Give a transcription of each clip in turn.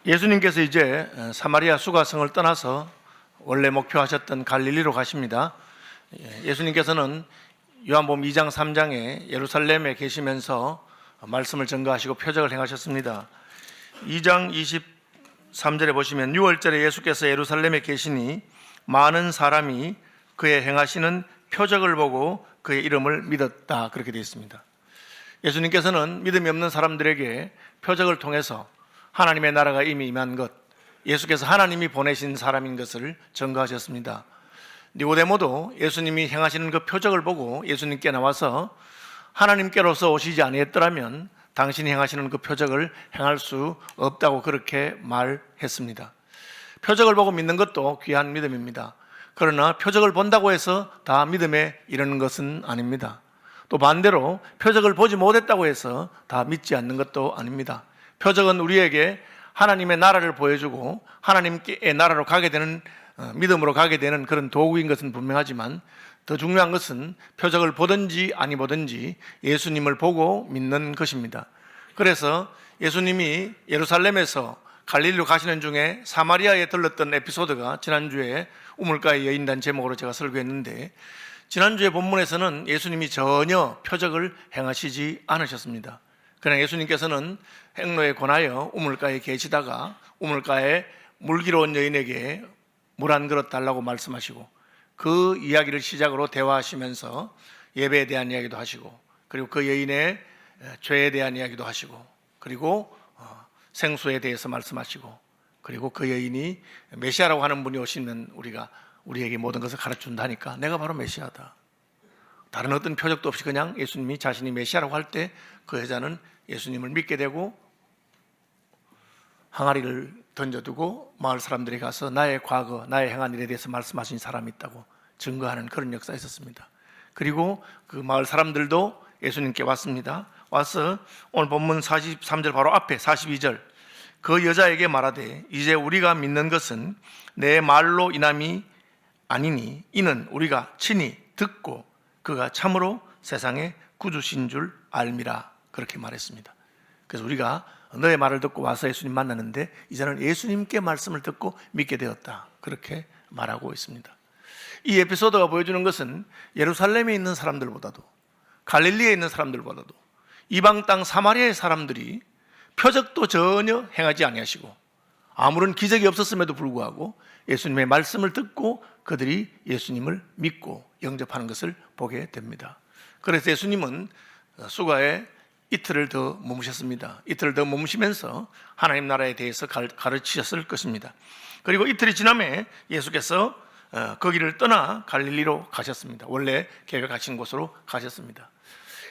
예수님께서 이제 사마리아 수가성을 떠나서 원래 목표하셨던 갈릴리로 가십니다. 예수님께서는 요한복음 2장 3장에 예루살렘에 계시면서 말씀을 전가하시고 표적을 행하셨습니다. 2장 23절에 보시면 6월절에 예수께서 예루살렘에 계시니 많은 사람이 그의 행하시는 표적을 보고 그의 이름을 믿었다, 그렇게 되어 있습니다. 예수님께서는 믿음이 없는 사람들에게 표적을 통해서 하나님의 나라가 이미 임한 것, 예수께서 하나님이 보내신 사람인 것을 전가하셨습니다. 니고데모도 예수님이 행하시는 그 표적을 보고 예수님께 나와서 하나님께로서 오시지 아니했더라면 당신이 행하시는 그 표적을 행할 수 없다고 그렇게 말했습니다. 표적을 보고 믿는 것도 귀한 믿음입니다. 그러나 표적을 본다고 해서 다 믿음에 이르는 것은 아닙니다. 또 반대로 표적을 보지 못했다고 해서 다 믿지 않는 것도 아닙니다. 표적은 우리에게 하나님의 나라를 보여주고 하나님의 나라로 가게 되는, 믿음으로 가게 되는 그런 도구인 것은 분명하지만 더 중요한 것은 표적을 보든지 아니 보든지 예수님을 보고 믿는 것입니다. 그래서 예수님이 예루살렘에서 갈릴리로 가시는 중에 사마리아에 들렀던 에피소드가 지난주에 우물가의 여인이라는 제목으로 제가 설교했는데, 지난주에 본문에서는 예수님이 전혀 표적을 행하시지 않으셨습니다. 그러나 예수님께서는 행로에 권하여 우물가에 계시다가 우물가에 물기로 온 여인에게 물 한 그릇 달라고 말씀하시고, 그 이야기를 시작으로 대화하시면서 예배에 대한 이야기도 하시고, 그리고 그 여인의 죄에 대한 이야기도 하시고, 그리고 생수에 대해서 말씀하시고, 그리고 그 여인이 메시아라고 하는 분이 오시면 우리에게 모든 것을 가르쳐준다니까 내가 바로 메시아다. 다른 어떤 표적도 없이 그냥 예수님이 자신이 메시아라고 할 때 그 여자는 예수님을 믿게 되고 항아리를 던져두고 마을 사람들이 가서 나의 과거, 나의 행한 일에 대해서 말씀하신 사람이 있다고 증거하는 그런 역사가 있었습니다. 그리고 그 마을 사람들도 예수님께 왔습니다. 와서 오늘 본문 43절 바로 앞에 42절, 그 여자에게 말하되 이제 우리가 믿는 것은 내 말로 인함이 아니니 이는 우리가 친히 듣고 그가 참으로 세상의 구주신 줄 알미라, 그렇게 말했습니다. 그래서 우리가 너의 말을 듣고 와서 예수님 만났는데 이제는 예수님께 말씀을 듣고 믿게 되었다, 그렇게 말하고 있습니다. 이 에피소드가 보여주는 것은 예루살렘에 있는 사람들보다도 갈릴리에 있는 사람들보다도 이방 땅 사마리아의 사람들이 표적도 전혀 행하지 아니하시고 아무런 기적이 없었음에도 불구하고 예수님의 말씀을 듣고 그들이 예수님을 믿고 영접하는 것을 보게 됩니다. 그래서 예수님은 수가에 이틀을 더 머무셨습니다. 이틀을 더 머무시면서 하나님 나라에 대해서 가르치셨을 것입니다. 그리고 이틀이 지남에 예수께서 거기를 떠나 갈릴리로 가셨습니다. 원래 계획하신 곳으로 가셨습니다.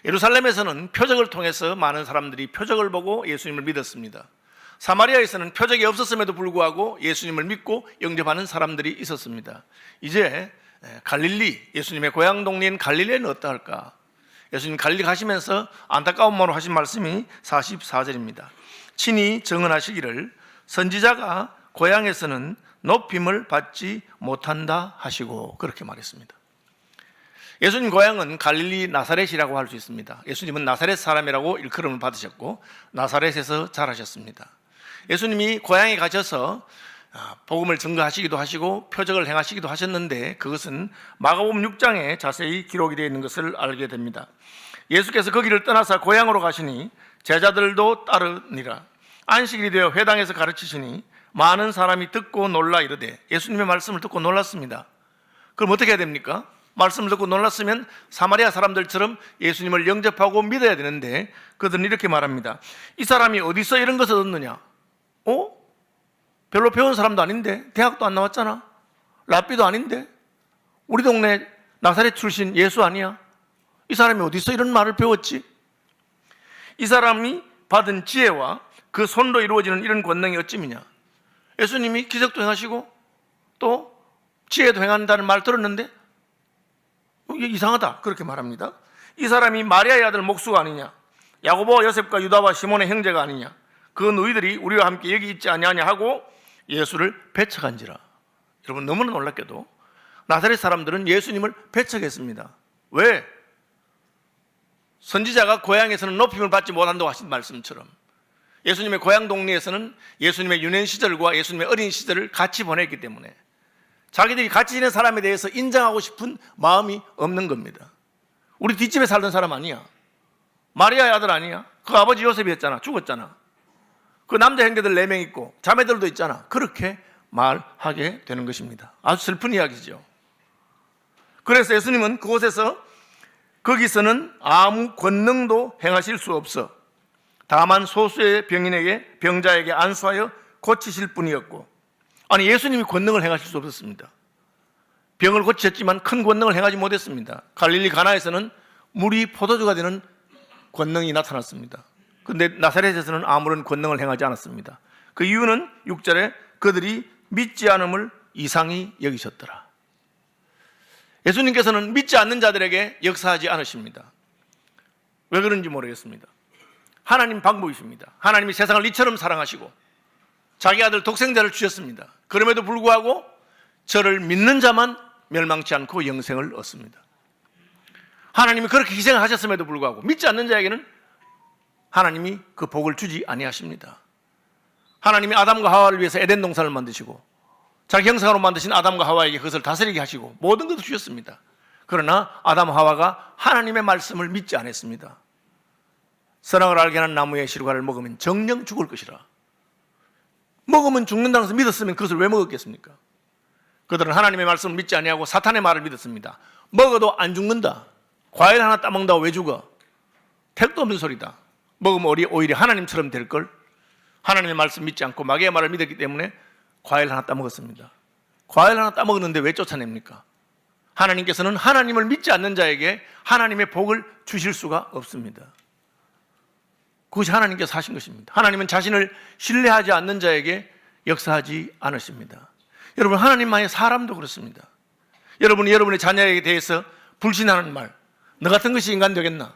예루살렘에서는 표적을 통해서 많은 사람들이 표적을 보고 예수님을 믿었습니다. 사마리아에서는 표적이 없었음에도 불구하고 예수님을 믿고 영접하는 사람들이 있었습니다. 이제 갈릴리, 예수님의 고향 동네인 갈릴리는 어떠할까? 예수님 갈릴리 가시면서 안타까운 마음으로 하신 말씀이 44절입니다. 친히 증언하시기를 선지자가 고향에서는 높임을 받지 못한다 하시고, 그렇게 말했습니다. 예수님 고향은 갈릴리 나사렛이라고 할 수 있습니다. 예수님은 나사렛 사람이라고 일컬음을 받으셨고 나사렛에서 자라셨습니다. 예수님이 고향에 가셔서 복음을 증거하시기도 하시고 표적을 행하시기도 하셨는데 그것은 마가복음 6장에 자세히 기록이 되어 있는 것을 알게 됩니다. 예수께서 거기를 떠나서 고향으로 가시니 제자들도 따르니라. 안식일이 되어 회당에서 가르치시니 많은 사람이 듣고 놀라 이르되, 예수님의 말씀을 듣고 놀랐습니다. 그럼 어떻게 해야 됩니까? 말씀을 듣고 놀랐으면 사마리아 사람들처럼 예수님을 영접하고 믿어야 되는데 그들은 이렇게 말합니다. 이 사람이 어디서 이런 것을 얻느냐? 별로 배운 사람도 아닌데, 대학도 안 나왔잖아, 랍비도 아닌데, 우리 동네 나사렛 출신 예수 아니야? 이 사람이 어디서 이런 말을 배웠지? 이 사람이 받은 지혜와 그 손으로 이루어지는 이런 권능이 어찌미냐? 예수님이 기적도 행하시고 또 지혜도 행한다는 말 들었는데 이게 이상하다, 그렇게 말합니다. 이 사람이 마리아의 아들 목수가 아니냐? 야고보와 요셉과 유다와 시몬의 형제가 아니냐? 그 너희들이 우리와 함께 여기 있지 아니하냐 하고 예수를 배척한지라. 여러분, 너무나 놀랍게도 나사렛 사람들은 예수님을 배척했습니다. 왜? 선지자가 고향에서는 높임을 받지 못한다고 하신 말씀처럼 예수님의 고향 동네에서는 예수님의 유년 시절과 예수님의 어린 시절을 같이 보냈기 때문에 자기들이 같이 지낸 사람에 대해서 인정하고 싶은 마음이 없는 겁니다. 우리 뒷집에 살던 사람 아니야. 마리아의 아들 아니야. 그 아버지 요셉이었잖아. 죽었잖아. 그 남자 형제들 4명 있고 자매들도 있잖아. 그렇게 말하게 되는 것입니다. 아주 슬픈 이야기죠. 그래서 예수님은 그곳에서 거기서는 아무 권능도 행하실 수 없어 다만 소수의 병자에게 안수하여 고치실 뿐이었고, 아니 예수님이 권능을 행하실 수 없었습니다. 병을 고치셨지만 큰 권능을 행하지 못했습니다. 갈릴리 가나에서는 물이 포도주가 되는 권능이 나타났습니다. 그런데 나사렛에서는 아무런 권능을 행하지 않았습니다. 그 이유는 6절에 그들이 믿지 않음을 이상히 여기셨더라. 예수님께서는 믿지 않는 자들에게 역사하지 않으십니다. 왜 그런지 모르겠습니다. 하나님 방법이십니다. 하나님이 세상을 이처럼 사랑하시고 자기 아들 독생자를 주셨습니다. 그럼에도 불구하고 저를 믿는 자만 멸망치 않고 영생을 얻습니다. 하나님이 그렇게 희생을 하셨음에도 불구하고 믿지 않는 자에게는 하나님이 그 복을 주지 아니하십니다. 하나님이 아담과 하와를 위해서 에덴 동산을 만드시고 자기 형상으로 만드신 아담과 하와에게 그것을 다스리게 하시고 모든 것을 주셨습니다. 그러나 아담 하와가 하나님의 말씀을 믿지 않았습니다. 선악을 알게 하는 나무의 실과를 먹으면 정령 죽을 것이라. 먹으면 죽는다는 것을 믿었으면 그것을 왜 먹었겠습니까? 그들은 하나님의 말씀을 믿지 아니하고 사탄의 말을 믿었습니다. 먹어도 안 죽는다. 과일 하나 따먹는다고 왜 죽어? 택도 없는 소리다. 먹으면 오히려 하나님처럼 될걸. 하나님의 말씀 믿지 않고 마귀의 말을 믿었기 때문에 과일 하나 따먹었습니다. 과일 하나 따먹었는데 왜 쫓아냅니까? 하나님께서는 하나님을 믿지 않는 자에게 하나님의 복을 주실 수가 없습니다. 그것이 하나님께서 하신 것입니다. 하나님은 자신을 신뢰하지 않는 자에게 역사하지 않으십니다. 여러분, 하나님만의 사람도 그렇습니다. 여러분이 여러분의 자녀에게 대해서 불신하는 말, 너 같은 것이 인간 되겠나?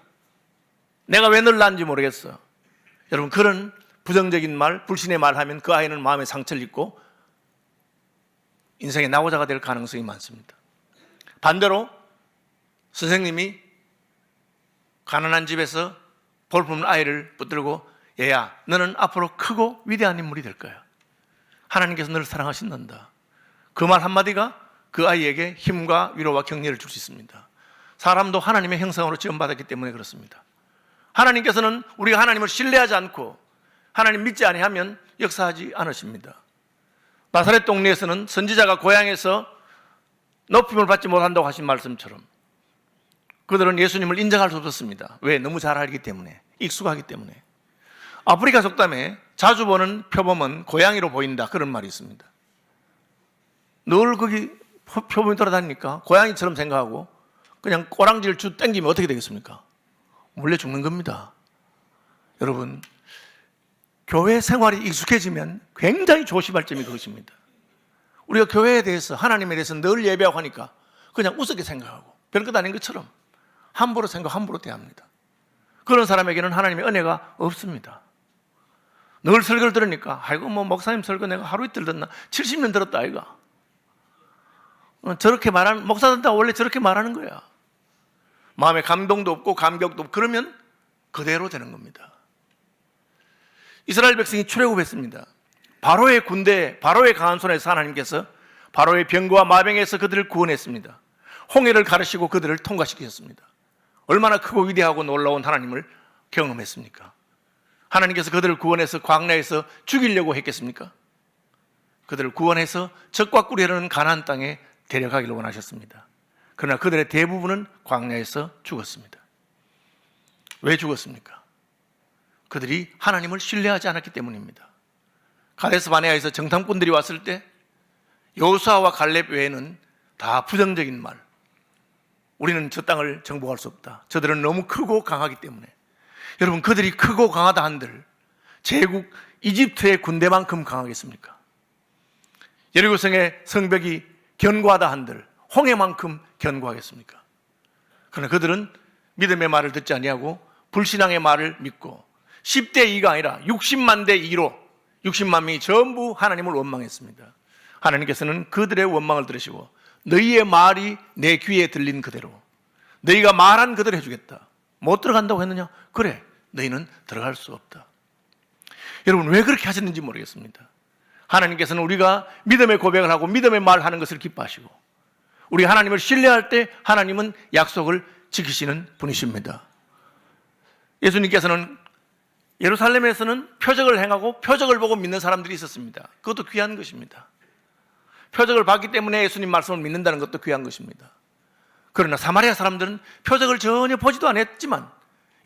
내가 왜 널 낳은지 모르겠어. 여러분, 그런 부정적인 말, 불신의 말 하면 그 아이는 마음에 상처를 입고 인생의 낙오자가 될 가능성이 많습니다. 반대로 선생님이 가난한 집에서 볼품없는 아이를 붙들고 얘야, 너는 앞으로 크고 위대한 인물이 될 거야. 하나님께서 너를 사랑하신단다. 그 말 한마디가 그 아이에게 힘과 위로와 격려를 줄 수 있습니다. 사람도 하나님의 형상으로 지음받았기 때문에 그렇습니다. 하나님께서는 우리가 하나님을 신뢰하지 않고 하나님 믿지 아니하면 역사하지 않으십니다. 나사렛 동네에서는 선지자가 고향에서 높임을 받지 못한다고 하신 말씀처럼 그들은 예수님을 인정할 수 없었습니다. 왜? 너무 잘 알기 때문에, 익숙하기 때문에. 아프리카 속담에 자주 보는 표범은 고양이로 보인다, 그런 말이 있습니다. 늘 거기 표범이 돌아다니니까 고양이처럼 생각하고 그냥 꼬랑지를 쭉 당기면 어떻게 되겠습니까? 물려 죽는 겁니다. 여러분, 교회 생활이 익숙해지면 굉장히 조심할 점이 그것입니다. 우리가 교회에 대해서, 하나님에 대해서 늘 예배하고 하니까 그냥 우습게 생각하고 별것 아닌 것처럼 함부로 생각, 함부로 대합니다. 그런 사람에게는 하나님의 은혜가 없습니다. 늘 설교를 들으니까 아이고 뭐 목사님 설교 내가 하루 이틀 듣나 70년 들었다 아이가. 저렇게 말하는, 목사들도 원래 저렇게 말하는 거야. 마음에 감동도 없고 감격도 없고 그러면 그대로 되는 겁니다. 이스라엘 백성이 출애굽했습니다. 바로의 군대, 바로의 강한 손에서 하나님께서 바로의 병거와 마병에서 그들을 구원했습니다. 홍해를 가르시고 그들을 통과시키셨습니다. 얼마나 크고 위대하고 놀라운 하나님을 경험했습니까? 하나님께서 그들을 구원해서 광야에서 죽이려고 했겠습니까? 그들을 구원해서 적과 꿀이 흐르는 가나안 땅에 데려가기를 원하셨습니다. 그러나 그들의 대부분은 광야에서 죽었습니다. 왜 죽었습니까? 그들이 하나님을 신뢰하지 않았기 때문입니다. 가데스 바네아에서 정탐꾼들이 왔을 때 여호수아와 갈렙 외에는 다 부정적인 말, 우리는 저 땅을 정복할 수 없다. 저들은 너무 크고 강하기 때문에. 여러분, 그들이 크고 강하다 한들 제국 이집트의 군대만큼 강하겠습니까? 여리고성의 성벽이 견고하다 한들 홍해만큼 견고하겠습니까? 그러나 그들은 믿음의 말을 듣지 아니하고 불신앙의 말을 믿고 10대 2가 아니라 60만 대 2로 60만 명이 전부 하나님을 원망했습니다. 하나님께서는 그들의 원망을 들으시고 너희의 말이 내 귀에 들린 그대로 너희가 말한 그대로 해주겠다. 못 들어간다고 했느냐? 그래, 너희는 들어갈 수 없다. 여러분, 왜 그렇게 하셨는지 모르겠습니다. 하나님께서는 우리가 믿음의 고백을 하고 믿음의 말을 하는 것을 기뻐하시고, 우리 하나님을 신뢰할 때 하나님은 약속을 지키시는 분이십니다. 예수님께서는 예루살렘에서는 표적을 행하고 표적을 보고 믿는 사람들이 있었습니다. 그것도 귀한 것입니다. 표적을 봤기 때문에 예수님 말씀을 믿는다는 것도 귀한 것입니다. 그러나 사마리아 사람들은 표적을 전혀 보지도 않았지만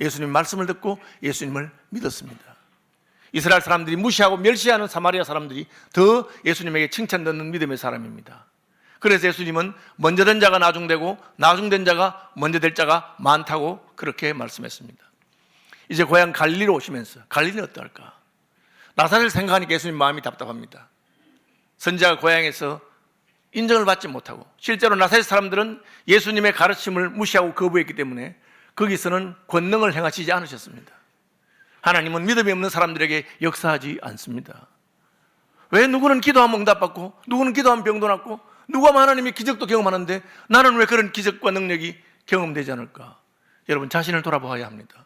예수님 말씀을 듣고 예수님을 믿었습니다. 이스라엘 사람들이 무시하고 멸시하는 사마리아 사람들이 더 예수님에게 칭찬 듣는 믿음의 사람입니다. 그래서 예수님은 먼저 된 자가 나중되고 나중된 자가 먼저 될 자가 많다고 그렇게 말씀했습니다. 이제 고향 갈릴리로 오시면서 갈릴리는 어떨까? 나사렛을 생각하니까 예수님 마음이 답답합니다. 선지자가 고향에서 인정을 받지 못하고, 실제로 나사렛 사람들은 예수님의 가르침을 무시하고 거부했기 때문에 거기서는 권능을 행하시지 않으셨습니다. 하나님은 믿음이 없는 사람들에게 역사하지 않습니다. 왜 누구는 기도하면 응답받고 누구는 기도하면 병도 낫고 누가 하나님의 기적도 경험하는데 나는 왜 그런 기적과 능력이 경험되지 않을까? 여러분, 자신을 돌아보아야 합니다.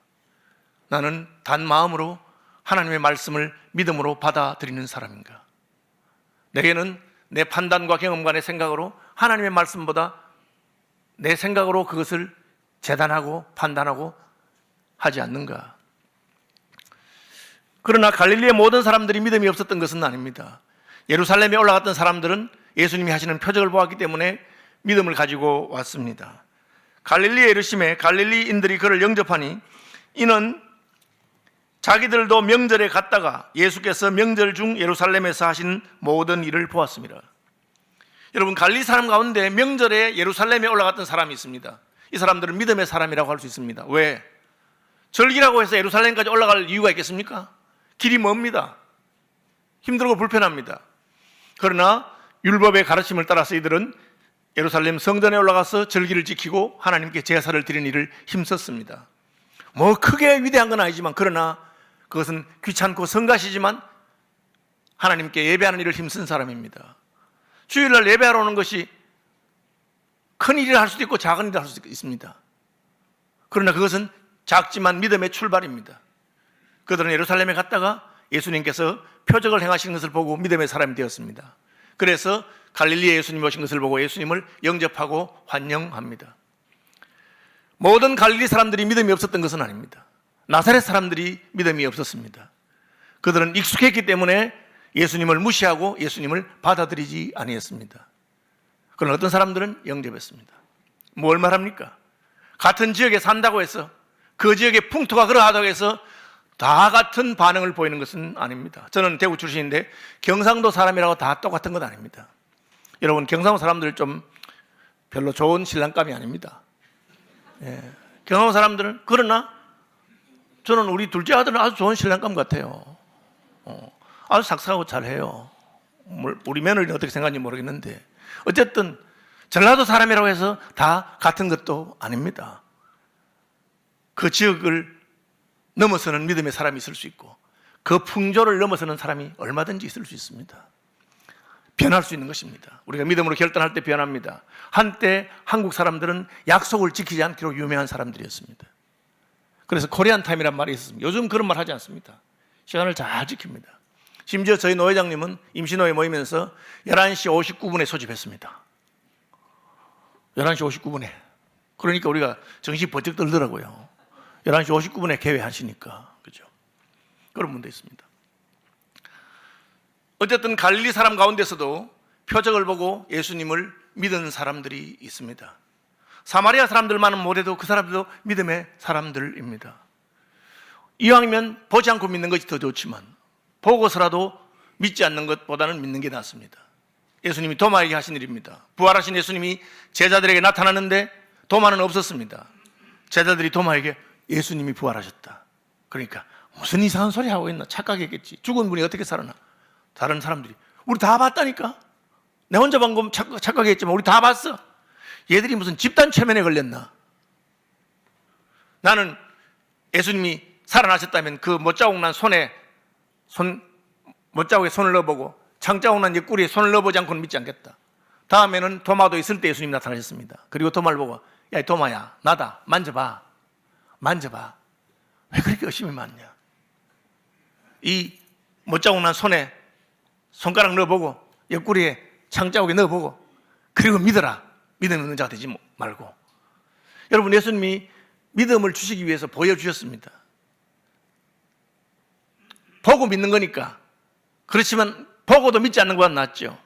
나는 단 마음으로 하나님의 말씀을 믿음으로 받아들이는 사람인가? 내게는 내 판단과 경험과 내 생각으로 하나님의 말씀보다 내 생각으로 그것을 재단하고 판단하고 하지 않는가? 그러나 갈릴리의 모든 사람들이 믿음이 없었던 것은 아닙니다. 예루살렘에 올라갔던 사람들은 예수님이 하시는 표적을 보았기 때문에 믿음을 가지고 왔습니다. 갈릴리에 이르심에 갈릴리인들이 그를 영접하니 이는 자기들도 명절에 갔다가 예수께서 명절 중 예루살렘에서 하신 모든 일을 보았습니다. 여러분, 갈릴리 사람 가운데 명절에 예루살렘에 올라갔던 사람이 있습니다. 이 사람들은 믿음의 사람이라고 할 수 있습니다. 왜? 절기라고 해서 예루살렘까지 올라갈 이유가 있겠습니까? 길이 멉니다. 힘들고 불편합니다. 그러나 율법의 가르침을 따라서 이들은 예루살렘 성전에 올라가서 절기를 지키고 하나님께 제사를 드리는 일을 힘썼습니다. 뭐 크게 위대한 건 아니지만, 그러나 그것은 귀찮고 성가시지만 하나님께 예배하는 일을 힘쓴 사람입니다. 주일날 예배하러 오는 것이 큰 일을 할 수도 있고 작은 일을 할 수도 있습니다. 그러나 그것은 작지만 믿음의 출발입니다. 그들은 예루살렘에 갔다가 예수님께서 표적을 행하신 것을 보고 믿음의 사람이 되었습니다. 그래서 갈릴리에 예수님이 오신 것을 보고 예수님을 영접하고 환영합니다. 모든 갈릴리 사람들이 믿음이 없었던 것은 아닙니다. 나사렛 사람들이 믿음이 없었습니다. 그들은 익숙했기 때문에 예수님을 무시하고 예수님을 받아들이지 아니했습니다. 그러나 어떤 사람들은 영접했습니다. 뭘 말합니까? 같은 지역에 산다고 해서 그 지역의 풍토가 그러하다고 해서 다 같은 반응을 보이는 것은 아닙니다. 저는 대구 출신인데 경상도 사람이라고 다 똑같은 건 아닙니다. 여러분, 경상도 사람들 좀 별로 좋은 신랑감이 아닙니다. 경상도 사람들은, 그러나 저는 우리 둘째 아들은 아주 좋은 신랑감 같아요. 아주 삭삭하고 잘해요. 우리 며느리는 어떻게 생각하는지 모르겠는데 어쨌든 전라도 사람이라고 해서 다 같은 것도 아닙니다. 그 지역을 넘어서는 믿음의 사람이 있을 수 있고 그 풍조를 넘어서는 사람이 얼마든지 있을 수 있습니다. 변할 수 있는 것입니다. 우리가 믿음으로 결단할 때 변합니다. 한때 한국 사람들은 약속을 지키지 않기로 유명한 사람들이었습니다. 그래서 코리안 타임이란 말이 있었습니다. 요즘 그런 말 하지 않습니다. 시간을 잘 지킵니다. 심지어 저희 노회장님은 임시노회 모이면서 11시 59분에 소집했습니다. 11시 59분에. 그러니까 우리가 정신이 번쩍 들더라고요. 11시 59분에 개회하시니까. 그죠? 그런 문제 있습니다. 어쨌든 갈릴리 사람 가운데서도 표적을 보고 예수님을 믿은 사람들이 있습니다. 사마리아 사람들만은 못해도 그 사람들도 믿음의 사람들입니다. 이왕이면 보지 않고 믿는 것이 더 좋지만 보고서라도 믿지 않는 것보다는 믿는 게 낫습니다. 예수님이 도마에게 하신 일입니다. 부활하신 예수님이 제자들에게 나타났는데 도마는 없었습니다. 제자들이 도마에게 예수님이 부활하셨다. 그러니까 무슨 이상한 소리 하고 있나 착각했겠지. 죽은 분이 어떻게 살아나. 다른 사람들이 우리 다 봤다니까. 내 혼자 방금 착각했지만 우리 다 봤어. 얘들이 무슨 집단 최면에 걸렸나. 나는 예수님이 살아나셨다면 그 못자국 난 못자국에 손을 넣어보고 창자국 난 옆구리에 손을 넣어보지 않고는 믿지 않겠다. 다음에는 도마도 있을 때 예수님이 나타나셨습니다. 그리고 도마를 보고 야 도마야 나다 만져봐. 왜 그렇게 의심이 많냐. 이 못 자고 난 손에 손가락 넣어보고 옆구리에 창자국에 넣어보고 그리고 믿어라. 믿음 없는 자가 되지 말고. 여러분, 예수님이 믿음을 주시기 위해서 보여주셨습니다. 보고 믿는 거니까. 그렇지만 보고도 믿지 않는 것보다 낫죠.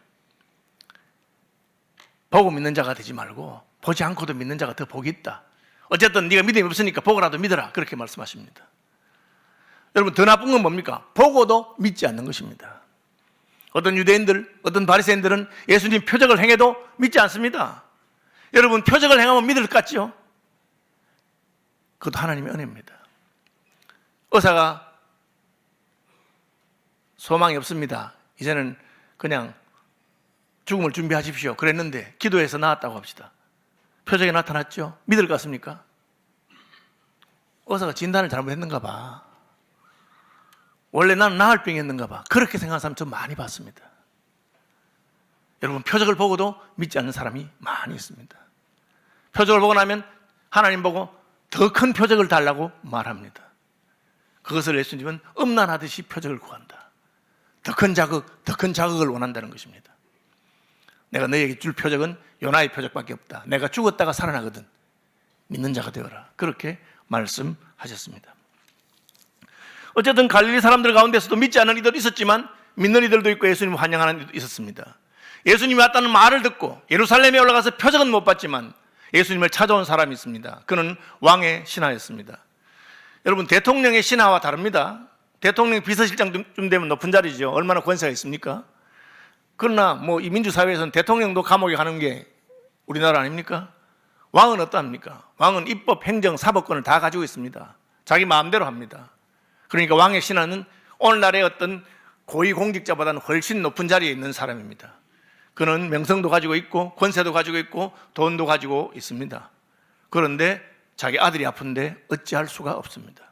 보고 믿는 자가 되지 말고 보지 않고도 믿는 자가 더 복이 있다. 어쨌든 네가 믿음이 없으니까 보고라도 믿어라. 그렇게 말씀하십니다. 여러분, 더 나쁜 건 뭡니까? 보고도 믿지 않는 것입니다. 어떤 유대인들, 어떤 바리새인들은 예수님 표적을 행해도 믿지 않습니다. 여러분, 표적을 행하면 믿을 것 같죠? 그것도 하나님의 은혜입니다. 의사가 소망이 없습니다. 이제는 그냥 죽음을 준비하십시오. 그랬는데 기도해서 나았다고 합시다. 표적이 나타났죠? 믿을 것 같습니까? 의사가 진단을 잘못했는가 봐. 원래 나는 나을 병이었는가 봐. 그렇게 생각하는 사람 좀 많이 봤습니다. 여러분, 표적을 보고도 믿지 않는 사람이 많이 있습니다. 표적을 보고 나면 하나님 보고 더 큰 표적을 달라고 말합니다. 그것을 예수님은 음란하듯이 표적을 구한다. 더 큰 자극, 더 큰 자극을 원한다는 것입니다. 내가 너에게 줄 표적은 요나의 표적밖에 없다. 내가 죽었다가 살아나거든. 믿는 자가 되어라. 그렇게 말씀하셨습니다. 어쨌든 갈릴리 사람들 가운데서도 믿지 않는 이들도 있었지만 믿는 이들도 있고 예수님을 환영하는 이들도 있었습니다. 예수님이 왔다는 말을 듣고 예루살렘에 올라가서 표적은 못 봤지만 예수님을 찾아온 사람이 있습니다. 그는 왕의 신하였습니다. 여러분, 대통령의 신하와 다릅니다. 대통령 비서실장쯤 되면 높은 자리죠. 얼마나 권세가 있습니까? 그러나 이 민주사회에서는 대통령도 감옥에 가는 게 우리나라 아닙니까? 왕은 어떠합니까? 왕은 입법, 행정, 사법권을 다 가지고 있습니다. 자기 마음대로 합니다. 그러니까 왕의 신하는 오늘날의 어떤 고위공직자보다는 훨씬 높은 자리에 있는 사람입니다. 그는 명성도 가지고 있고 권세도 가지고 있고 돈도 가지고 있습니다. 그런데 자기 아들이 아픈데 어찌할 수가 없습니다.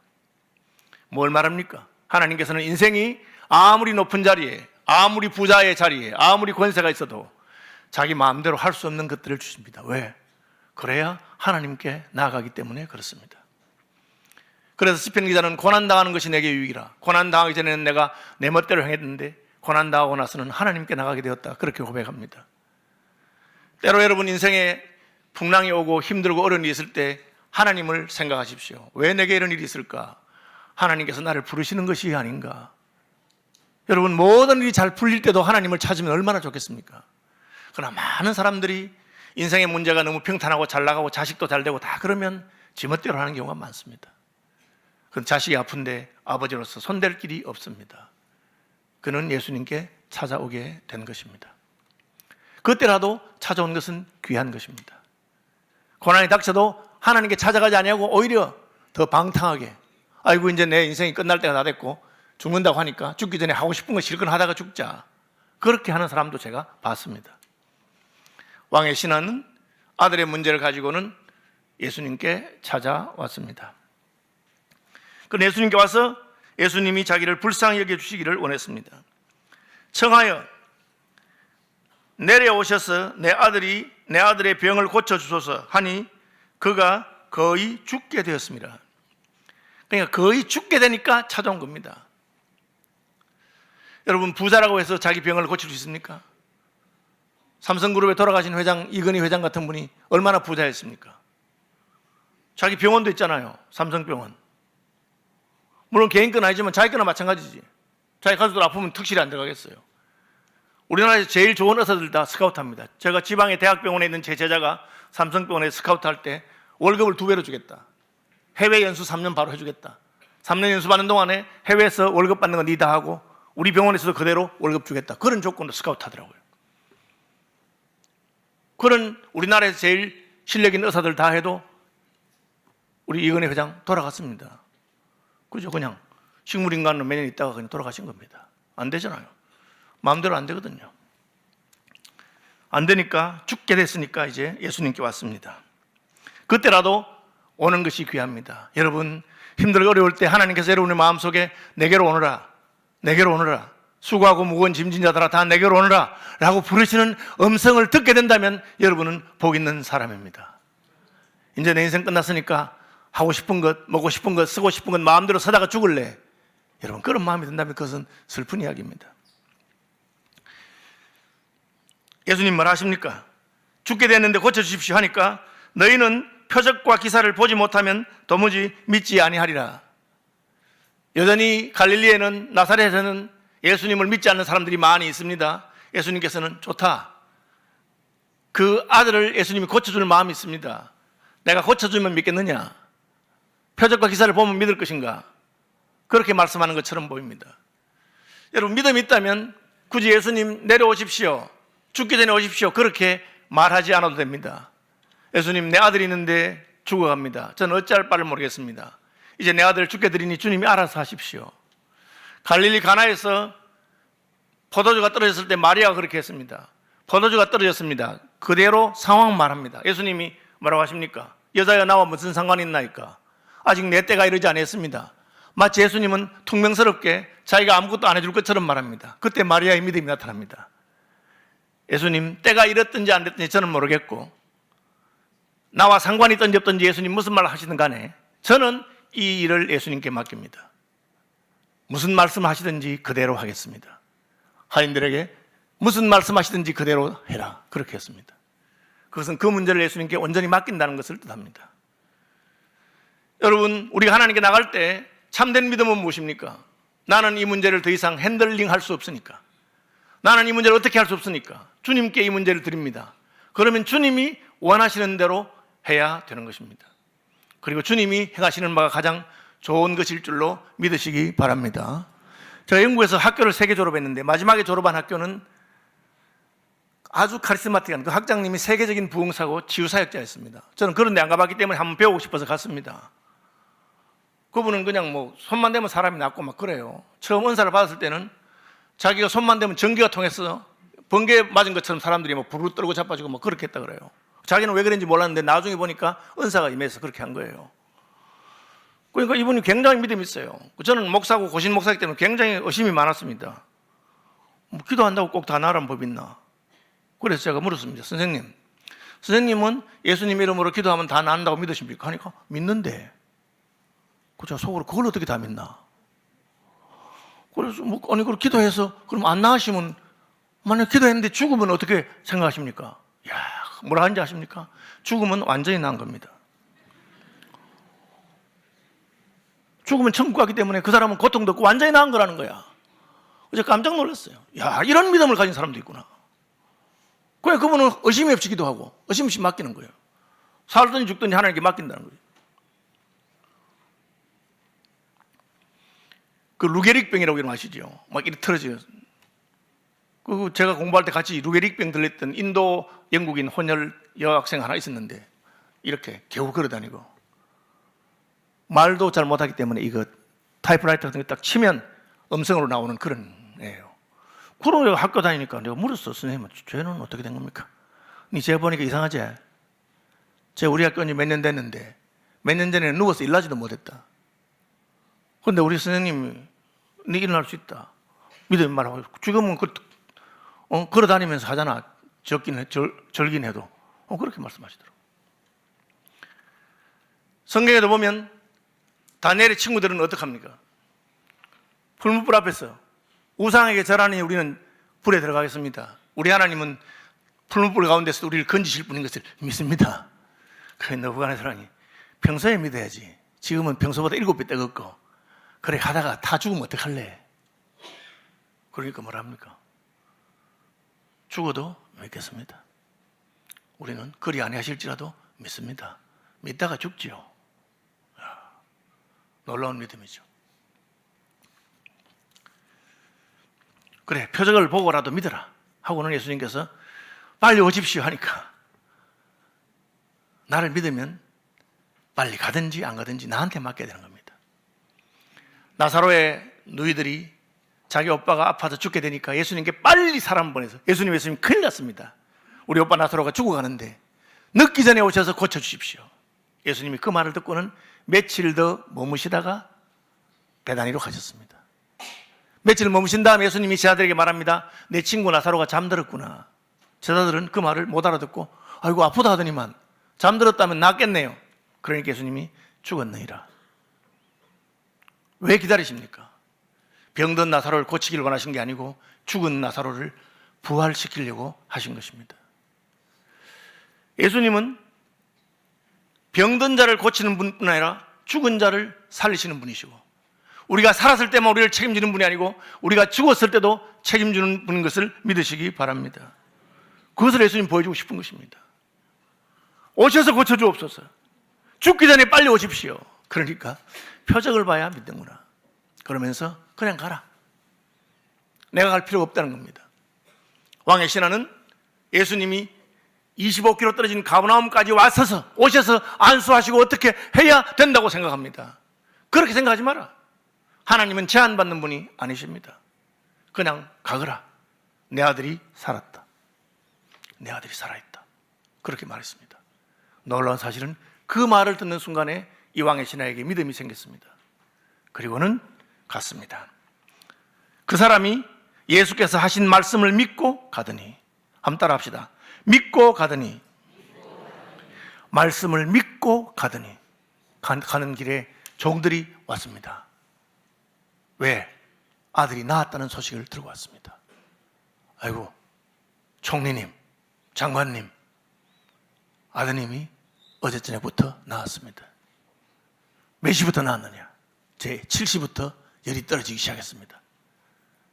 뭘 말합니까? 하나님께서는 인생이 아무리 높은 자리에, 아무리 부자의 자리에, 아무리 권세가 있어도 자기 마음대로 할 수 없는 것들을 주십니다. 왜? 그래야 하나님께 나아가기 때문에 그렇습니다. 그래서 시편 기자는 고난당하는 것이 내게 유익이라. 고난당하기 전에는 내가 내 멋대로 행했는데 고난당하고 나서는 하나님께 나가게 되었다. 그렇게 고백합니다. 때로 여러분 인생에 풍랑이 오고 힘들고 어려운 일이 있을 때 하나님을 생각하십시오. 왜 내게 이런 일이 있을까? 하나님께서 나를 부르시는 것이 아닌가? 여러분, 모든 일이 잘 풀릴 때도 하나님을 찾으면 얼마나 좋겠습니까? 그러나 많은 사람들이 인생의 문제가 너무 평탄하고 잘 나가고 자식도 잘 되고 다 그러면 지멋대로 하는 경우가 많습니다. 그럼 자식이 아픈데 아버지로서 손댈 길이 없습니다. 그는 예수님께 찾아오게 된 것입니다. 그때라도 찾아온 것은 귀한 것입니다. 고난이 닥쳐도 하나님께 찾아가지 아니하고 오히려 더 방탕하게, 아이고 이제 내 인생이 끝날 때가 다 됐고 죽는다고 하니까 죽기 전에 하고 싶은 거 실컷 하다가 죽자, 그렇게 하는 사람도 제가 봤습니다. 왕의 신하는 아들의 문제를 가지고는 예수님께 찾아왔습니다. 그 예수님께 와서 예수님이 자기를 불쌍히 여겨주시기를 원했습니다. 청하여 내려오셔서 내 아들의 병을 고쳐주소서 하니 그가 거의 죽게 되었습니다. 그러니까 거의 죽게 되니까 찾아온 겁니다. 여러분, 부자라고 해서 자기 병을 고칠 수 있습니까? 삼성그룹에 돌아가신 회장, 이건희 회장 같은 분이 얼마나 부자였습니까? 자기 병원도 있잖아요. 삼성병원. 물론 개인 건 아니지만 자기 거나 마찬가지지. 자기 가족들 아프면 특실이 안 들어가겠어요. 우리나라에서 제일 좋은 의사들 다 스카우트합니다. 제가 지방의 대학병원에 있는 제 제자가 삼성병원에 스카우트할 때 월급을 2배로 주겠다. 해외 연수 3년 바로 해주겠다. 3년 연수 받는 동안에 해외에서 월급 받는 거 니 다 하고 우리 병원에서도 그대로 월급 주겠다. 그런 조건으로 스카우트 하더라고요. 그런 우리나라에서 제일 실력 있는 의사들 다 해도 우리 이건희 회장 돌아갔습니다. 그죠? 그냥 식물인간으로 몇 년 있다가 그냥 돌아가신 겁니다. 안 되잖아요. 마음대로 안 되거든요. 안 되니까 죽게 됐으니까 이제 예수님께 왔습니다. 그때라도 오는 것이 귀합니다. 여러분, 힘들고 어려울 때 하나님께서 여러분의 마음속에 내게로 오너라, 내게로 오너라, 수고하고 무거운 짐진 자들아 다 내게로 오너라 라고 부르시는 음성을 듣게 된다면 여러분은 복 있는 사람입니다. 이제 내 인생 끝났으니까 하고 싶은 것, 먹고 싶은 것, 쓰고 싶은 것 마음대로 사다가 죽을래? 여러분, 그런 마음이 든다면 그것은 슬픈 이야기입니다. 예수님 뭐라 하십니까? 죽게 됐는데 고쳐주십시오 하니까 너희는 표적과 기사를 보지 못하면 도무지 믿지 아니하리라. 여전히 갈릴리에는, 나사렛에는 예수님을 믿지 않는 사람들이 많이 있습니다. 예수님께서는 좋다, 그 아들을 예수님이 고쳐줄 마음이 있습니다. 내가 고쳐주면 믿겠느냐? 표적과 기사를 보면 믿을 것인가? 그렇게 말씀하는 것처럼 보입니다. 여러분, 믿음이 있다면 굳이 예수님 내려오십시오, 죽기 전에 오십시오, 그렇게 말하지 않아도 됩니다. 예수님, 내 아들이 있는데 죽어갑니다. 저는 어찌할 바를 모르겠습니다. 이제 내 아들을 죽게 드리니 주님이 알아서 하십시오. 갈릴리 가나에서 포도주가 떨어졌을 때 마리아가 그렇게 했습니다. 포도주가 떨어졌습니다. 그대로 상황 말합니다. 예수님이 뭐라고 하십니까? 여자가 나와 무슨 상관이 있나이까? 아직 내 때가 이르지 않았습니다. 마치 예수님은 퉁명스럽게 자기가 아무것도 안 해줄 것처럼 말합니다. 그때 마리아의 믿음이 나타납니다. 예수님, 때가 이랬든지 안 됐든지 저는 모르겠고, 나와 상관이 있든지 없든지 예수님 무슨 말 하시든 간에 저는 이 일을 예수님께 맡깁니다. 무슨 말씀 하시든지 그대로 하겠습니다. 하인들에게 무슨 말씀 하시든지 그대로 해라, 그렇게 했습니다. 그것은 그 문제를 예수님께 온전히 맡긴다는 것을 뜻합니다. 여러분, 우리가 하나님께 나갈 때 참된 믿음은 무엇입니까? 나는 이 문제를 더 이상 핸들링 할 수 없으니까, 나는 이 문제를 어떻게 할 수 없으니까 주님께 이 문제를 드립니다. 그러면 주님이 원하시는 대로 해야 되는 것입니다. 그리고 주님이 행하시는 바가 가장 좋은 것일 줄로 믿으시기 바랍니다. 제가 영국에서 학교를 3개 졸업했는데 마지막에 졸업한 학교는 아주 카리스마틱한 그 학장님이 세계적인 부흥사고 치유사역자였습니다. 저는 그런 데 안 가봤기 때문에 한번 배우고 싶어서 갔습니다. 그분은 그냥 뭐 손만 대면 사람이 낫고 막 그래요. 처음 은사를 받았을 때는 자기가 손만 대면 전기가 통해서 번개 맞은 것처럼 사람들이 뭐 부르르 떨고 자빠지고 뭐 그렇게 했다 그래요. 자기는 왜 그런지 몰랐는데 나중에 보니까 은사가 임해서 그렇게 한 거예요. 그러니까 이분이 굉장히 믿음이 있어요. 저는 목사고 고신 목사이기 때문에 굉장히 의심이 많았습니다. 뭐 기도한다고 꼭 다 나란 법 있나? 그래서 제가 물었습니다. 선생님은 예수님 이름으로 기도하면 다 나은다고 믿으십니까? 하니까 믿는데, 제가 속으로 그걸 어떻게 다 믿나? 그래서 아니, 그걸 기도해서 그럼 안 나으시면, 만약 기도했는데 죽으면 어떻게 생각하십니까? 야, 뭐라 하는지 아십니까? 죽으면 완전히 나은 겁니다. 죽으면 천국 가기 때문에 그 사람은 고통도 없고 완전히 나은 거라는 거야. 그래서 깜짝 놀랐어요. 야, 이런 믿음을 가진 사람도 있구나. 그래, 그분은 의심이 없이 기도하고 의심 없이 맡기는 거예요. 살든지 죽든지 하나님께 맡긴다는 거예요. 그 루게릭병이라고 이런 거 아시죠? 막 이렇게 틀어져요. 그 제가 공부할 때 같이 루게릭병 들렸던 인도 영국인 혼혈 여학생 하나 있었는데 이렇게 겨우 걸어다니고 말도 잘 못하기 때문에 이거 타이프라이터 같은 거 딱 치면 음성으로 나오는 그런 애예요. 그러고 내가 학교 다니니까 내가 물었어. 선생님, 쟤는 어떻게 된 겁니까? 제가 보니까 이상하지? 제가 우리 학교 몇 년 됐는데 몇 년 전에 누워서 일하지도 못했다. 그런데 우리 선생님이 네 일어날 수 있다, 믿음이 말하고 지금은 걸어 다니면서 하잖아. 절긴 해도 그렇게 말씀하시더라고요. 성경에도 보면 다니엘의 친구들은 어떡합니까? 풀무불 앞에서 우상에게 절하니 우리는 불에 들어가겠습니다. 우리 하나님은 풀무불 가운데서 우리를 건지실 분인 것을 믿습니다. 그래, 느부갓네살이 평소에 믿어야지. 지금은 평소보다 7배 뜨겁고 그래 하다가 다 죽으면 어떡할래? 그러니까 뭐라 합니까? 죽어도 믿겠습니다. 우리는 그리 아니하실지라도 믿습니다. 믿다가 죽지요. 놀라운 믿음이죠. 그래, 표적을 보고라도 믿어라 하고는 예수님께서 빨리 오십시오 하니까 나를 믿으면 빨리 가든지 안 가든지 나한테 맡겨야 되는 겁니다. 나사로의 누이들이 자기 오빠가 아파서 죽게 되니까 예수님께 빨리 사람 보내서 예수님 큰일 났습니다. 우리 오빠 나사로가 죽어가는데 늦기 전에 오셔서 고쳐주십시오. 예수님이 그 말을 듣고는 며칠 더 머무시다가 베다니로 가셨습니다. 며칠 머무신 다음에 예수님이 제자들에게 말합니다. 내 친구 나사로가 잠들었구나. 제자들은 그 말을 못 알아듣고 아이고 아프다 하더니만 잠들었다면 낫겠네요. 그러니까 예수님이 죽었느니라. 왜 기다리십니까? 병든 나사로를 고치기를 원하신 게 아니고 죽은 나사로를 부활시키려고 하신 것입니다. 예수님은 병든 자를 고치는 분뿐 아니라 죽은 자를 살리시는 분이시고, 우리가 살았을 때만 우리를 책임지는 분이 아니고 우리가 죽었을 때도 책임지는 분인 것을 믿으시기 바랍니다. 그것을 예수님 보여주고 싶은 것입니다. 오셔서 고쳐주옵소서. 죽기 전에 빨리 오십시오. 그러니까 표적을 봐야 믿는구나. 그러면서 그냥 가라. 내가 갈 필요가 없다는 겁니다. 왕의 신하는 예수님이 25km 떨어진 가버나움까지 오셔서 안수하시고 어떻게 해야 된다고 생각합니다. 그렇게 생각하지 마라. 하나님은 제한받는 분이 아니십니다. 그냥 가거라. 내 아들이 살았다. 내 아들이 살아있다. 그렇게 말했습니다. 놀라운 사실은 그 말을 듣는 순간에 이 왕의 신하에게 믿음이 생겼습니다. 그리고는 갔습니다. 그 사람이 예수께서 하신 말씀을 믿고 가더니, 한번 따라 합시다. 믿고 가더니, 말씀을 믿고 가더니, 가는 길에 종들이 왔습니다. 왜? 아들이 낳았다는 소식을 들고 왔습니다. 아이고, 총리님, 장관님, 아드님이 어제 저녁부터 낳았습니다. 몇 시부터 낳았느냐? 제 7시부터 열이 떨어지기 시작했습니다.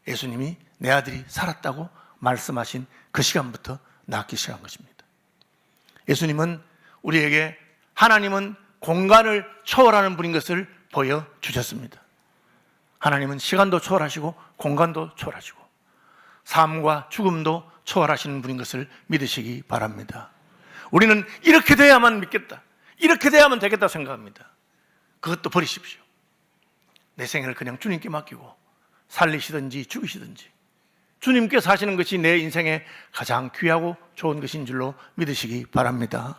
예수님이 내 아들이 살았다고 말씀하신 그 시간부터 낳기 시작한 것입니다. 예수님은 우리에게 하나님은 공간을 초월하는 분인 것을 보여주셨습니다. 하나님은 시간도 초월하시고 공간도 초월하시고 삶과 죽음도 초월하시는 분인 것을 믿으시기 바랍니다. 우리는 이렇게 돼야만 믿겠다, 이렇게 돼야만 되겠다 생각합니다. 그것도 버리십시오. 내 생애를 그냥 주님께 맡기고 살리시든지 죽이시든지 주님께서 하시는 것이 내 인생에 가장 귀하고 좋은 것인 줄로 믿으시기 바랍니다.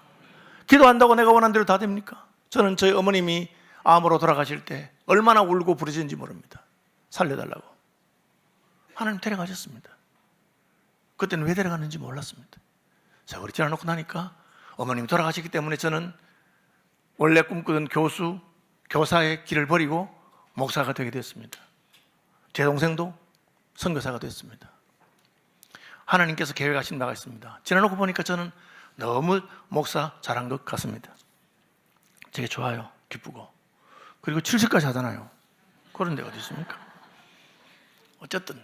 기도한다고 내가 원하는 대로 다 됩니까? 저는 저희 어머님이 암으로 돌아가실 때 얼마나 울고 부르짖는지 모릅니다. 살려달라고. 하나님 데려가셨습니다. 그때는 왜 데려갔는지 몰랐습니다. 세월이 지나놓고 나니까 어머님이 돌아가셨기 때문에 저는 원래 꿈꾸던 교수, 교사의 길을 버리고 목사가 되게 됐습니다. 제 동생도 선교사가 됐습니다. 하나님께서 계획하신 바가 있습니다. 지나놓고 보니까 저는 너무 목사 잘한 것 같습니다. 되게 좋아요. 기쁘고. 그리고 70까지 하잖아요. 그런 데가 어디 있습니까? 어쨌든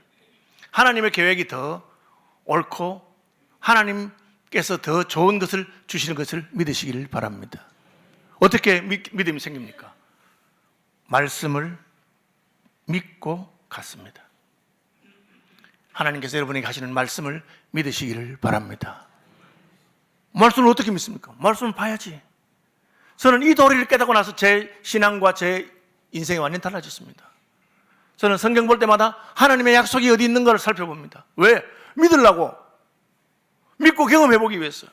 하나님의 계획이 더 옳고 하나님께서 더 좋은 것을 주시는 것을 믿으시길 바랍니다. 어떻게 믿음이 생깁니까? 말씀을 믿고 갔습니다. 하나님께서 여러분에게 하시는 말씀을 믿으시기를 바랍니다. 말씀을 어떻게 믿습니까? 말씀을 봐야지. 저는 이 도리를 깨닫고 나서 제 신앙과 제 인생이 완전히 달라졌습니다. 저는 성경 볼 때마다 하나님의 약속이 어디 있는가를 살펴봅니다. 왜? 믿으려고. 믿고 경험해보기 위해서.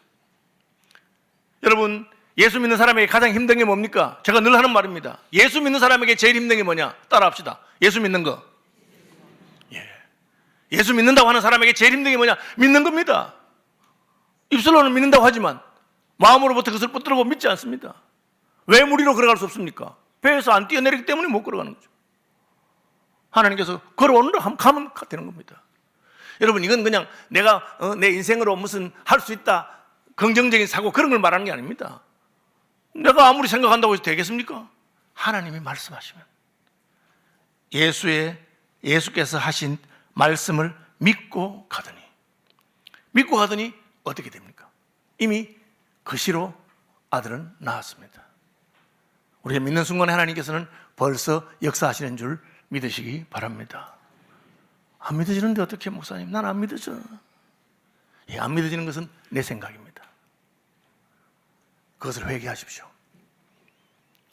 여러분, 예수 믿는 사람에게 가장 힘든 게 뭡니까? 제가 늘 하는 말입니다. 예수 믿는 사람에게 제일 힘든 게 뭐냐? 따라합시다. 예수 믿는 거. 예수 믿는다고 하는 사람에게 제일 힘든 게 뭐냐? 믿는 겁니다. 입술로는 믿는다고 하지만 마음으로부터 그것을 붙들고 믿지 않습니다. 왜 무리로 걸어갈 수 없습니까? 배에서 안 뛰어내리기 때문에 못 걸어가는 거죠. 하나님께서 걸어오는 대로 가면 되는 겁니다. 여러분, 이건 그냥 내가 내 인생으로 무슨 할 수 있다, 긍정적인 사고 그런 걸 말하는 게 아닙니다. 내가 아무리 생각한다고 해서 되겠습니까? 하나님이 말씀하시면 예수께서 하신 말씀을 믿고 가더니 어떻게 됩니까? 이미 그 시로 아들은 낳았습니다. 우리가 믿는 순간에 하나님께서는 벌써 역사하시는 줄 믿으시기 바랍니다. 안 믿어지는데 어떻게 목사님? 난 안 믿어져. 안 믿어지는 것은 내 생각입니다. 그것을 회개하십시오.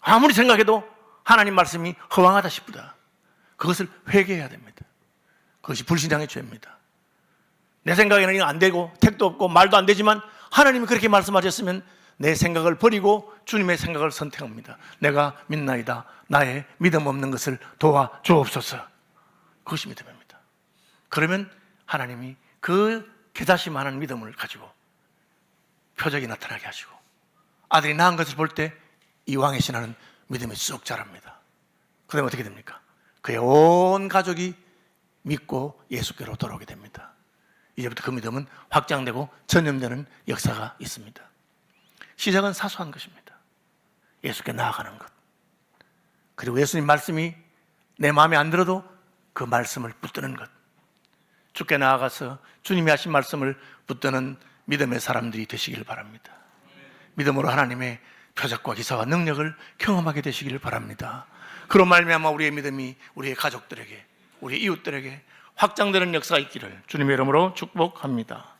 아무리 생각해도 하나님 말씀이 허황하다 싶다. 그것을 회개해야 됩니다. 그것이 불신앙의 죄입니다. 내 생각에는 이거 안 되고 택도 없고 말도 안 되지만 하나님이 그렇게 말씀하셨으면 내 생각을 버리고 주님의 생각을 선택합니다. 내가 믿나이다. 나의 믿음 없는 것을 도와주옵소서. 그것이 믿음입니다. 그러면 하나님이 그 개자심하는 믿음을 가지고 표적이 나타나게 하시고 아들이 낳은 것을 볼 때 이 왕의 신하는 믿음이 쑥 자랍니다. 그 다음에 어떻게 됩니까? 그의 온 가족이 믿고 예수께로 돌아오게 됩니다. 이제부터 그 믿음은 확장되고 전염되는 역사가 있습니다. 시작은 사소한 것입니다. 예수께 나아가는 것. 그리고 예수님 말씀이 내 마음에 안 들어도 그 말씀을 붙드는 것. 주께 나아가서 주님이 하신 말씀을 붙드는 믿음의 사람들이 되시길 바랍니다. 믿음으로 하나님의 표적과 기사와 능력을 경험하게 되시길 바랍니다. 그로 말미암아 우리의 믿음이 우리의 가족들에게, 우리 이웃들에게 확장되는 역사가 있기를 주님의 이름으로 축복합니다.